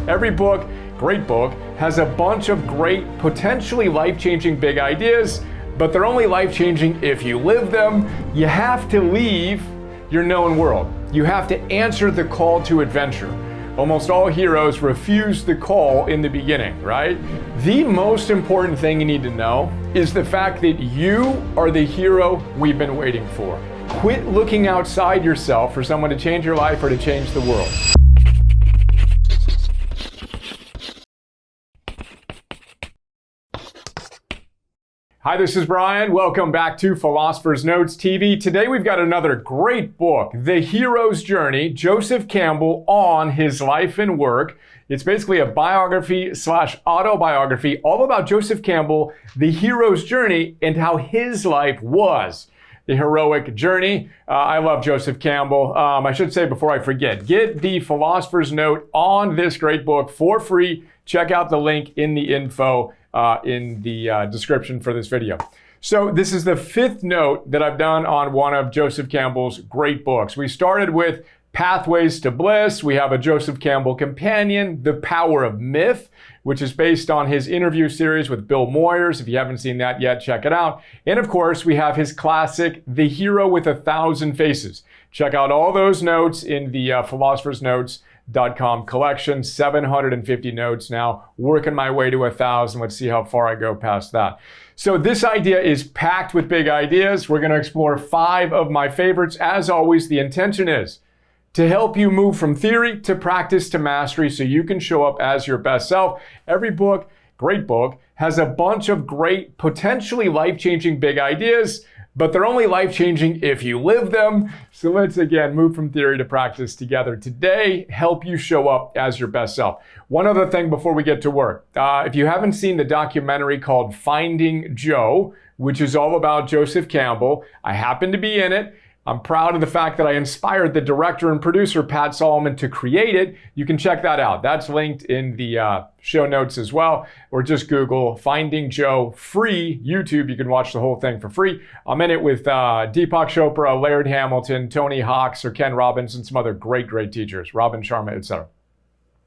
Every book, great book, has a bunch of great, potentially life-changing big ideas, but they're only life-changing if you live them. You have to leave your known world. You have to answer the call to adventure. Almost all heroes refuse the call in the beginning, right? The most important thing you need to know is the fact that you are the hero we've been waiting for. Quit looking outside yourself for someone to change your life or to change the world. Hi, this is Brian. Welcome back to Philosopher's Notes TV. Today we've got another great book, The Hero's Journey, Joseph Campbell on his life and work. It's basically a biography slash autobiography all about Joseph Campbell, the hero's journey, and how his life was the heroic journey. I love Joseph Campbell. I should say before I forget, get the Philosopher's Note on this great book for free. Check out the link in the info in the description for this video. So this is the fifth note that I've done on one of Joseph Campbell's great books. We started with Pathways to Bliss. We have a Joseph Campbell companion, The Power of Myth, which is based on his interview series with Bill Moyers. If you haven't seen that yet, check it out. And of course, we have his classic, The Hero with 1,000 Faces. Check out all those notes in the Philosopher's Notes.com collection. 750 notes now, working my way to 1,000. Let's see how far I go past that. So this idea is packed with big ideas. We're going to explore 5 of my favorites. As always, the intention is to help you move from theory to practice to mastery so you can show up as your best self. Every book, great book, has a bunch of great, potentially life-changing big ideas, but they're only life-changing if you live them. So let's again move from theory to practice together today, help you show up as your best self. One other thing before we get to work. If you haven't seen the documentary called Finding Joe, which is all about Joseph Campbell, I happen to be in it. I'm proud of the fact that I inspired the director and producer, Pat Solomon, to create it. You can check that out. That's linked in the show notes as well, or just Google Finding Joe free YouTube. You can watch the whole thing for free. I'm in it with Deepak Chopra, Laird Hamilton, Tony Hawks, or Ken Robbins, and some other great teachers, Robin Sharma, etc.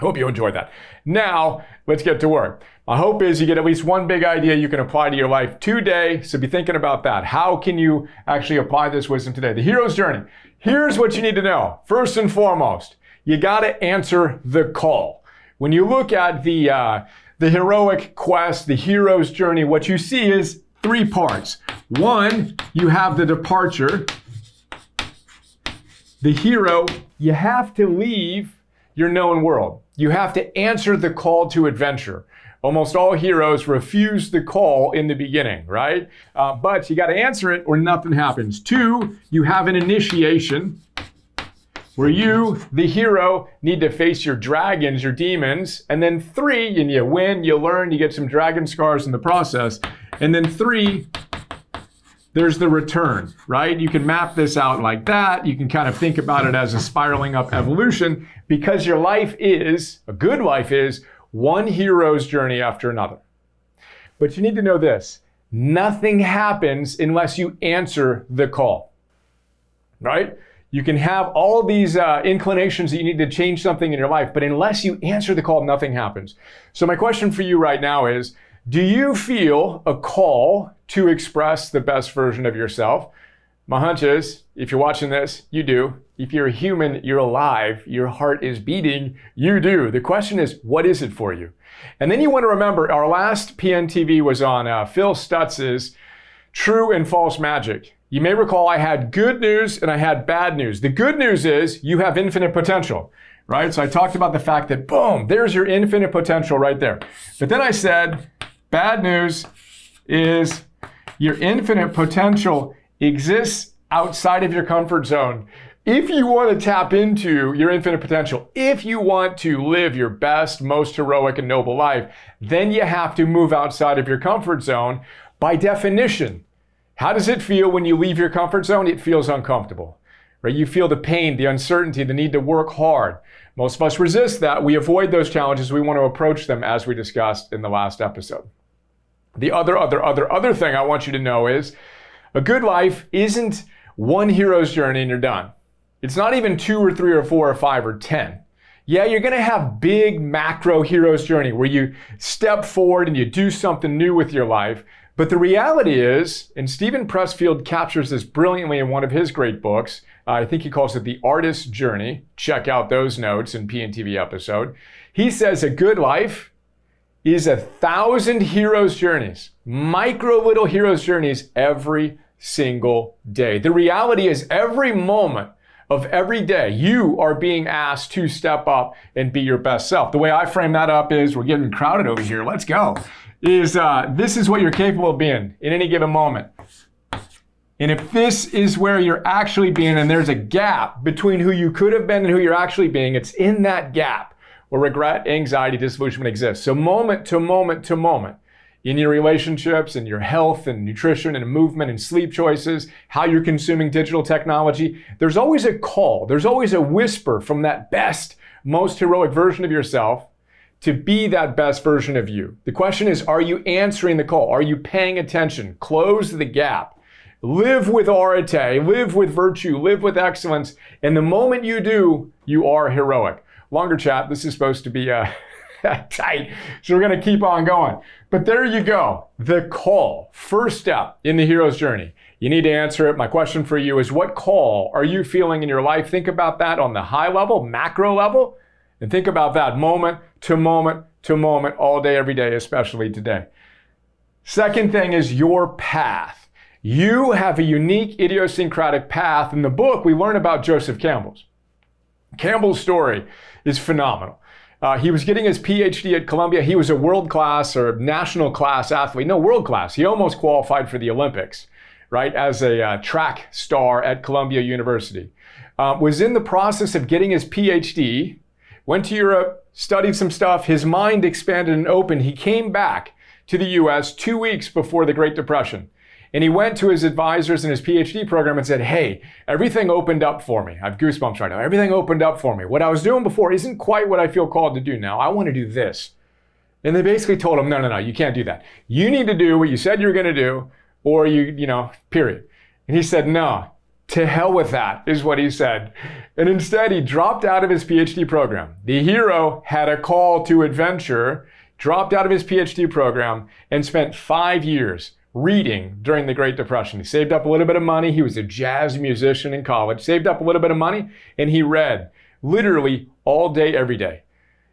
Hope you enjoyed that. Now, let's get to work. My hope is you get at least one big idea you can apply to your life today. So be thinking about that. How can you actually apply this wisdom today? The hero's journey. Here's what you need to know. First and foremost, you got to answer the call. When you look at the heroic quest, the hero's journey, what you see is 3 parts. 1, you have the departure. The hero, you have to leave your known world. You have to answer the call to adventure. Almost all heroes refuse the call in the beginning, right? But you got to answer it or nothing happens. 2, you have an initiation where you, the hero, need to face your dragons, your demons. And then 3, and you win, you learn, you get some dragon scars in the process. And then 3, there's the return, right? You can map this out like that. You can kind of think about it as a spiraling up evolution because your life is, a good life is, one hero's journey after another. But you need to know this. Nothing happens unless you answer the call, right? You can have all these inclinations that you need to change something in your life, but unless you answer the call, nothing happens. So my question for you right now is, do you feel a call to express the best version of yourself? My hunch is, if you're watching this, you do. If you're a human, you're alive, your heart is beating, you do. The question is, what is it for you? And then you want to remember, our last PNTV was on Phil Stutz's True and False Magic. You may recall I had good news and I had bad news. The good news is you have infinite potential, right? So I talked about the fact that, boom, there's your infinite potential right there. But then I said, bad news is your infinite potential exists outside of your comfort zone. If you want to tap into your infinite potential, if you want to live your best, most heroic and noble life, then you have to move outside of your comfort zone. By definition, how does it feel when you leave your comfort zone? It feels uncomfortable, right? You feel the pain, the uncertainty, the need to work hard. Most of us resist that. We avoid those challenges. We want to approach them as we discussed in the last episode. The other thing I want you to know is a good life isn't one hero's journey and you're done. It's not even 2 or 3 or 4 or 5 or 10. Yeah, you're going to have big macro hero's journey where you step forward and you do something new with your life. But the reality is, and Stephen Pressfield captures this brilliantly in one of his great books, I think he calls it The Artist's Journey. Check out those notes in PNTV episode. He says a good life is 1,000 hero's journeys, micro little hero's journeys every single day. The reality is every moment of every day, you are being asked to step up and be your best self. The way I frame that up is, we're getting crowded over here, let's go, is this is what you're capable of being in any given moment. And if this is where you're actually being, and there's a gap between who you could have been and who you're actually being, it's in that gap where regret, anxiety, disillusionment exists. So moment to moment to moment, in your relationships and your health and nutrition and movement and sleep choices, how you're consuming digital technology, there's always a call, there's always a whisper from that best, most heroic version of yourself to be that best version of you. The question is, are you answering the call? Are you paying attention? Close the gap. Live with arete, live with virtue, live with excellence. And the moment you do, you are heroic. Longer chat, this is supposed to be tight, so we're going to keep on going. But there you go, the call, first step in the hero's journey. You need to answer it. My question for you is, what call are you feeling in your life? Think about that on the high level, macro level, and think about that moment to moment to moment, all day, every day, especially today. Second thing is your path. You have a unique idiosyncratic path. In the book, we learn about Joseph Campbell's. Campbell's story is phenomenal. He was getting his PhD at Columbia. He was a world-class or national class athlete. No, world-class. He almost qualified for the Olympics, right, as a track star at Columbia University. Was in the process of getting his PhD, went to Europe, studied some stuff. His mind expanded and opened. He came back to the US 2 weeks before the Great Depression. And he went to his advisors in his PhD program and said, hey, everything opened up for me. I have goosebumps right now. Everything opened up for me. What I was doing before isn't quite what I feel called to do now. I want to do this. And they basically told him, no, you can't do that. You need to do what you said you were going to do, or period. And he said, no, to hell with that, is what he said. And instead, he dropped out of his PhD program. The hero had a call to adventure, dropped out of his PhD program, and spent 5 years reading during the Great Depression. He saved up a little bit of money. He was a jazz musician in college, saved up a little bit of money, and he read literally all day, every day.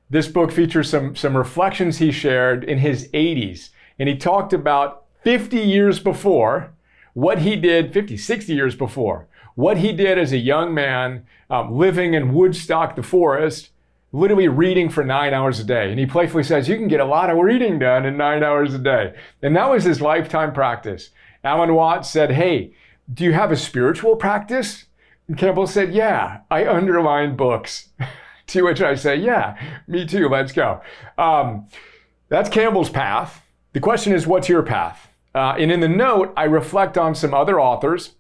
This book features some reflections he shared in his 80s. And he talked about 50 years before, what he did, 50, 60 years before, what he did as a young man living in Woodstock, the forest, literally reading for 9 hours a day. And he playfully says, you can get a lot of reading done in 9 hours a day. And that was his lifetime practice. Alan Watts said, hey, do you have a spiritual practice? And Campbell said, yeah, I underline books. To which I say, yeah, me too, let's go. That's Campbell's path. The question is, what's your path? And in the note, I reflect on some other authors,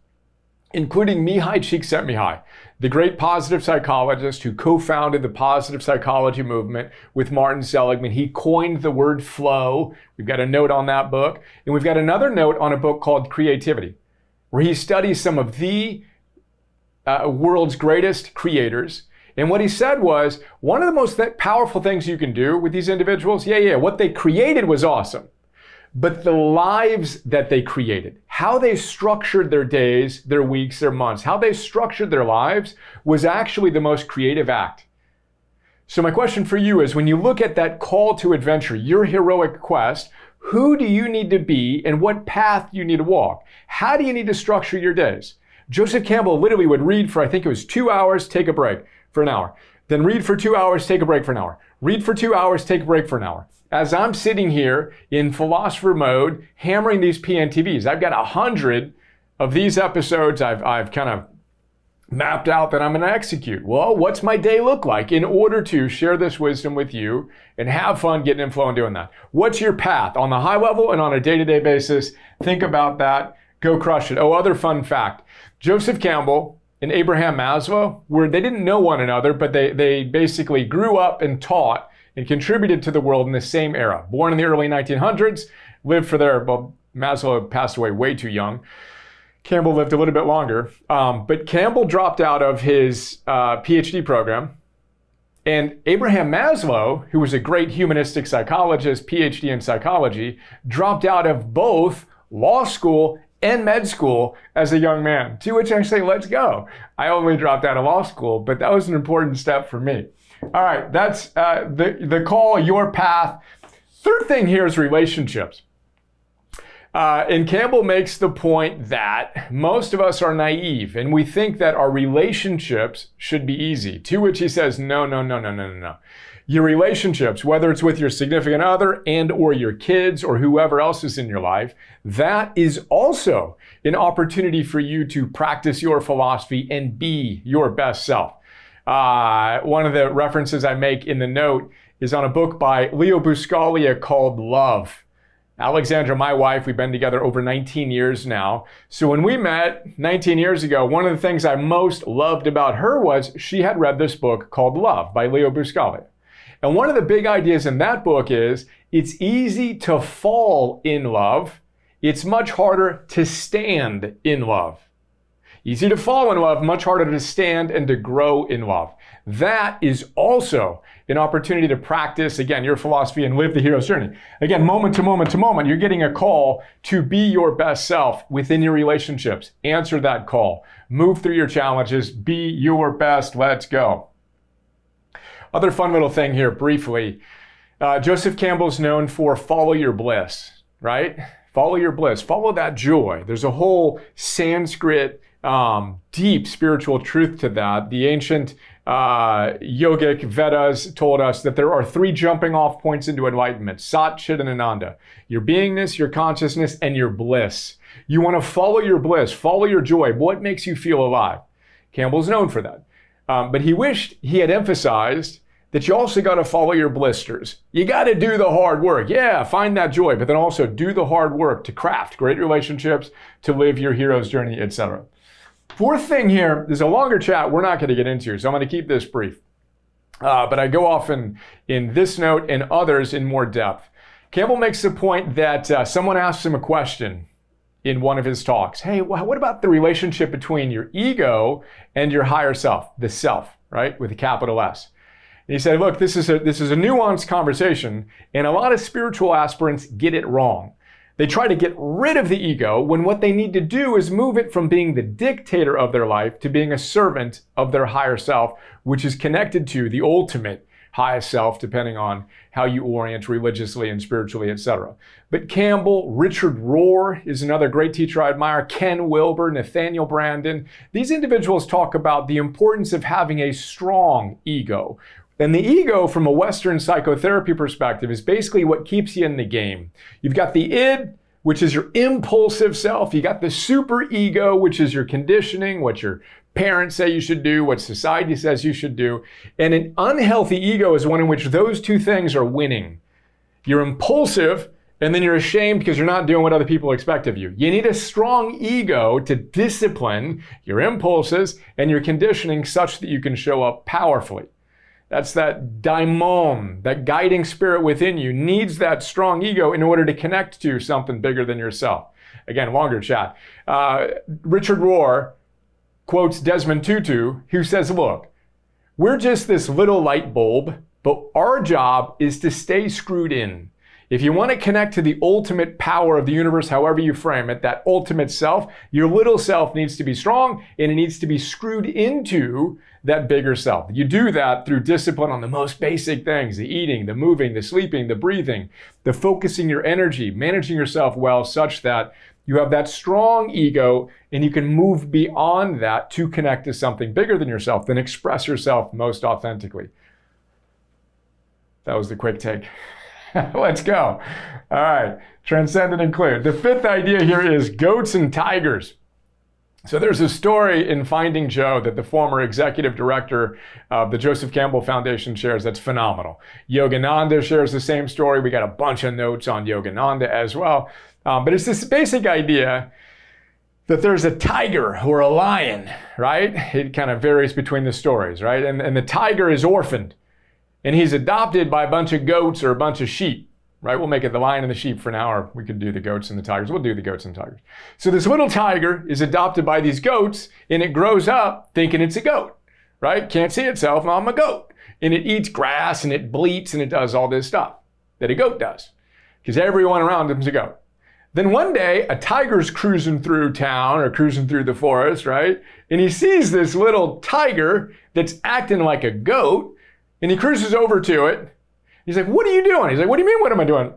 including Mihai Csikszentmihalyi, the great positive psychologist who co-founded the positive psychology movement with Martin Seligman. He coined the word flow. We've got a note on that book. And we've got another note on a book called Creativity, where he studies some of the world's greatest creators. And what he said was, one of the most powerful things you can do with these individuals, what they created was awesome. But the lives that they created, how they structured their days, their weeks, their months, how they structured their lives was actually the most creative act. So my question for you is, when you look at that call to adventure, your heroic quest, who do you need to be and what path do you need to walk? How do you need to structure your days? Joseph Campbell literally would read for, I think it was 2 hours, take a break for an hour. Then read for 2 hours, take a break for an hour. Read for 2 hours, take a break for an hour. As I'm sitting here in philosopher mode, hammering these PNTVs, I've got 100 of these episodes I've kind of mapped out that I'm going to execute. Well, what's my day look like in order to share this wisdom with you and have fun getting in flow and doing that? What's your path on the high level and on a day-to-day basis? Think about that. Go crush it. Oh, other fun fact. Joseph Campbell and Abraham Maslow, they didn't know one another, but they basically grew up and taught and contributed to the world in the same era. Born in the early 1900s, lived for Maslow passed away way too young. Campbell lived a little bit longer. But Campbell dropped out of his PhD program And Abraham Maslow, who was a great humanistic psychologist, PhD in psychology, dropped out of both law school and med school as a young man, to which I say, let's go. I only dropped out of law school, but that was an important step for me. All right, that's the call, your path. Third thing here is relationships. And Campbell makes the point that most of us are naive and we think that our relationships should be easy, to which he says, no. Your relationships, whether it's with your significant other and or your kids or whoever else is in your life, that is also an opportunity for you to practice your philosophy and be your best self. One of the references I make in the note is on a book by Leo Buscaglia called Love. Alexandra, my wife, we've been together over 19 years now. So when we met 19 years ago, one of the things I most loved about her was she had read this book called Love by Leo Buscaglia. And one of the big ideas in that book is it's easy to fall in love. It's much harder to stand in love. Easy to fall in love, much harder to stand and to grow in love. That is also an opportunity to practice, again, your philosophy and live the hero's journey. Again, moment to moment to moment, you're getting a call to be your best self within your relationships. Answer that call. Move through your challenges. Be your best. Let's go. Other fun little thing here, briefly. Joseph Campbell's known for follow your bliss, right? Follow your bliss. Follow that joy. There's a whole Sanskrit deep spiritual truth to that. The ancient yogic Vedas told us that there are 3 jumping off points into enlightenment: Sat, Chit, and Ananda. Your beingness, your consciousness, and your bliss. You want to follow your bliss, follow your joy. What makes you feel alive? Campbell's known for that. But he wished he had emphasized that you also got to follow your blisters. You got to do the hard work. Yeah, find that joy, but then also do the hard work to craft great relationships, to live your hero's journey, etc. Fourth thing here is a longer chat we're not going to get into, so I'm going to keep this brief. But I go off in this note and others in more depth. Campbell makes the point that someone asks him a question in one of his talks. Hey, what about the relationship between your ego and your higher self, the self, right, with a capital S? And he said, look, this is a nuanced conversation, and a lot of spiritual aspirants get it wrong. They try to get rid of the ego when what they need to do is move it from being the dictator of their life to being a servant of their higher self, which is connected to the ultimate highest self, depending on how you orient religiously and spiritually, etc. But Campbell, Richard Rohr is another great teacher I admire, Ken Wilber, Nathaniel Branden. These individuals talk about the importance of having a strong ego. And the ego, from a Western psychotherapy perspective, is basically what keeps you in the game. You've got the id, which is your impulsive self. You got the super ego, which is your conditioning, what your parents say you should do, what society says you should do. And an unhealthy ego is one in which those two things are winning. You're impulsive, and then you're ashamed because you're not doing what other people expect of you. You need a strong ego to discipline your impulses and your conditioning such that you can show up powerfully. That's that daimon, that guiding spirit within you needs that strong ego in order to connect to something bigger than yourself. Again, longer chat. Richard Rohr quotes Desmond Tutu, who says, look, we're just this little light bulb, but our job is to stay screwed in. If you want to connect to the ultimate power of the universe, however you frame it, that ultimate self, your little self needs to be strong and it needs to be screwed into that bigger self. You do that through discipline on the most basic things: the eating, the moving, the sleeping, the breathing, the focusing your energy, managing yourself well such that you have that strong ego and you can move beyond that to connect to something bigger than yourself, then express yourself most authentically. That was the quick take. Let's go. All right. Transcend and include. The fifth idea here is goats and tigers. So there's a story in Finding Joe that the former executive director of the Joseph Campbell Foundation shares that's phenomenal. Yogananda shares the same story. We got a bunch of notes on Yogananda as well. But it's this basic idea that there's a tiger or a lion, right? It kind of varies between the stories, right? And the tiger is orphaned. And he's adopted by a bunch of goats or a bunch of sheep, right? We'll make it the lion and the sheep for now, or we could do the goats and the tigers. We'll do the goats and tigers. So this little tiger is adopted by these goats, and it grows up thinking it's a goat, right? Can't see itself, I'm a goat. and it eats grass and it bleats and it does all this stuff that a goat does, because everyone around him is a goat. Then one day, a tiger's cruising through town or cruising through the forest, right? And he sees this little tiger that's acting like a goat, and he cruises over to it. He's like, what are you doing? He's like, what do you mean, what am I doing?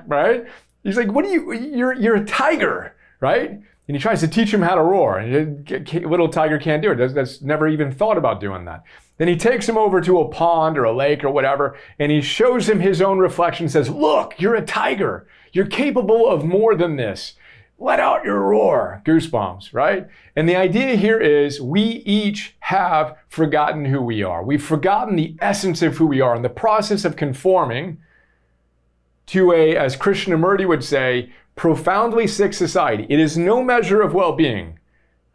Right? He's like, you're a tiger, right? And he tries to teach him how to roar. And little tiger can't do it. That's never even thought about doing that. Then he takes him over to a pond or a lake or whatever, and he shows him his own reflection, says, look, you're a tiger. You're capable of more than this. Let out your roar. Goosebumps, right? And the idea here is we each have forgotten who we are. We've forgotten the essence of who we are in the process of conforming to a, as Krishnamurti would say, profoundly sick society. It is no measure of well-being.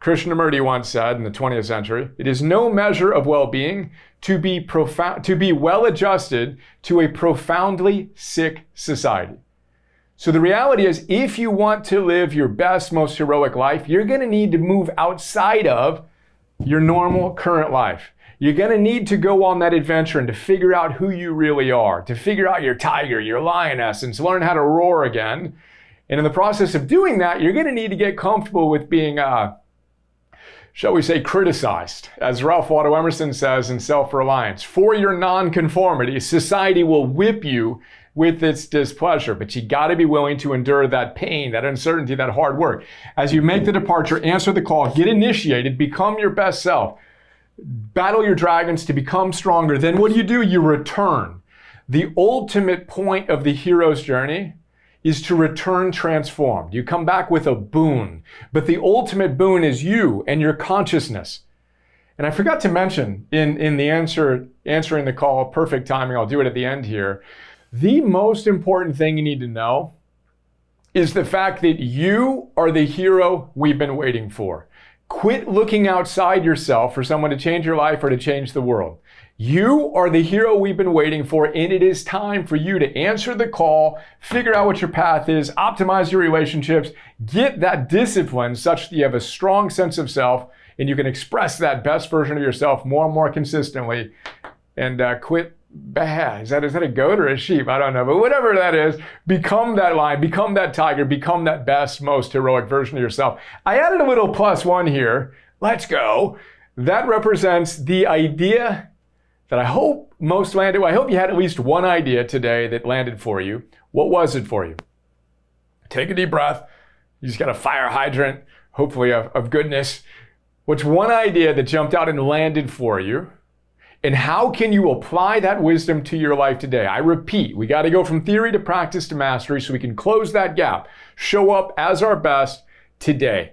Krishnamurti once said in the 20th century, it is no measure of well-being to be well-adjusted to a profoundly sick society. So the reality is, if you want to live your best, most heroic life, you're going to need to move outside of your normal current life. You're going to need to go on that adventure and to figure out who you really are, to figure out your tiger, your lioness, and to learn how to roar again. And in the process of doing that, you're going to need to get comfortable with being, shall we say, criticized. As Ralph Waldo Emerson says in Self-Reliance, for your nonconformity, society will whip you with its displeasure, but you got to be willing to endure that pain, that uncertainty, that hard work. As you make the departure, answer the call, get initiated, become your best self, battle your dragons to become stronger. Then what do? You return. The ultimate point of the hero's journey is to return transformed. You come back with a boon, but the ultimate boon is you and your consciousness. And I forgot to mention in the answering the call, perfect timing, I'll do it at the end here. The most important thing you need to know is the fact that you are the hero we've been waiting for. Quit looking outside yourself for someone to change your life or to change the world. You are the hero we've been waiting for, and it is time for you to answer the call, figure out what your path is, optimize your relationships, get that discipline such that you have a strong sense of self and you can express that best version of yourself more and more consistently, and quit bad. Is that a goat or a sheep? I don't know. But whatever that is, become that lion, become that tiger, become that best, most heroic version of yourself. I added a little +1 here. Let's go. That represents the idea that I hope most landed. I hope you had at least one idea today that landed for you. What was it for you? Take a deep breath. You just got a fire hydrant, hopefully of goodness. What's one idea that jumped out and landed for you? And how can you apply that wisdom to your life today? I repeat, we got to go from theory to practice to mastery so we can close that gap. Show up as our best today.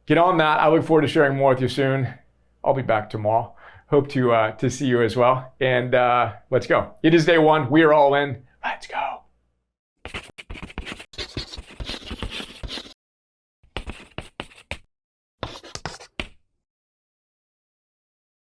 Get on that. I look forward to sharing more with you soon. I'll be back tomorrow. Hope to see you as well. And let's go. It is day one. We are all in. Let's go.